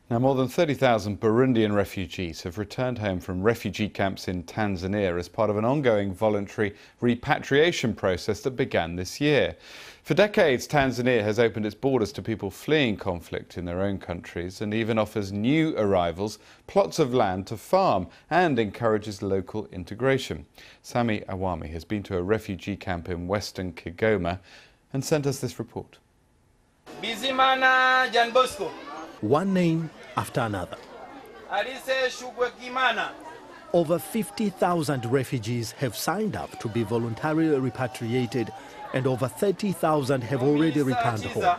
Now, more than 30,000 Burundian refugees have returned home from refugee camps in Tanzania as part of an ongoing voluntary repatriation process that began this year. For decades, Tanzania has opened its borders to people fleeing conflict in their own countries and even offers new arrivals plots of land to farm and encourages local integration. Sami Awami has been to a refugee camp in western Kigoma and sent us this report. One name after another. Over 50,000 refugees have signed up to be voluntarily repatriated, and over 30,000 have already returned home.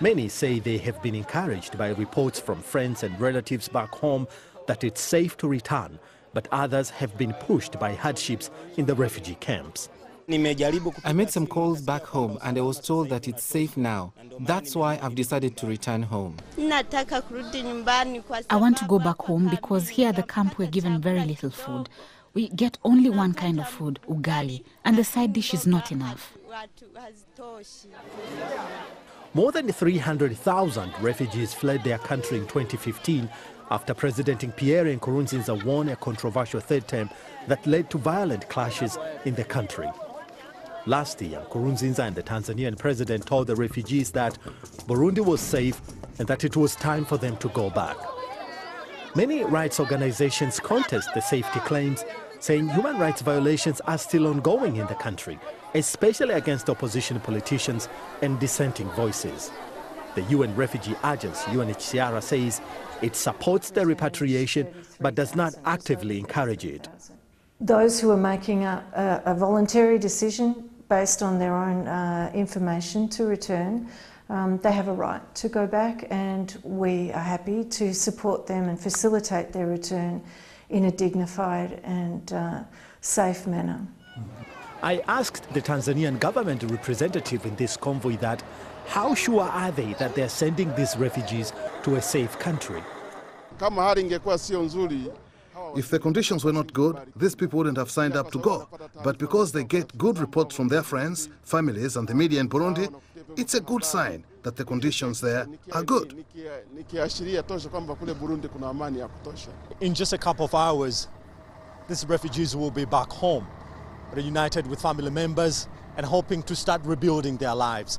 Many say they have been encouraged by reports from friends and relatives back home that it's safe to return, but others have been pushed by hardships in the refugee camps. I made some calls back home and I was told that it's safe now. That's why I've decided to return home. I want to go back home because here at the camp we're given very little food. We get only one kind of food, ugali, and the side dish is not enough. More than 300,000 refugees fled their country in 2015 after President Pierre Nkurunziza won a controversial third term that led to violent clashes in the country. Last year, Nkurunziza and the Tanzanian president told the refugees that Burundi was safe and that it was time for them to go back. Many rights organizations contest the safety claims, saying human rights violations are still ongoing in the country, especially against opposition politicians and dissenting voices. The UN Refugee Agency, UNHCR, says it supports the repatriation but does not actively encourage it. Those who are making a voluntary decision based on their own information to return, they have a right to go back, and we are happy to support them and facilitate their return in a dignified and safe manner. I asked the Tanzanian government representative in this convoy that how sure are they that they're sending these refugees to a safe country? If the conditions were not good, these people wouldn't have signed up to go. But because they get good reports from their friends, families and the media in Burundi, it's a good sign that the conditions there are good. In just a couple of hours, these refugees will be back home, reunited with family members and hoping to start rebuilding their lives.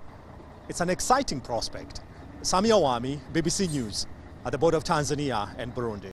It's an exciting prospect. Sami Awami, BBC News, at the border of Tanzania and Burundi.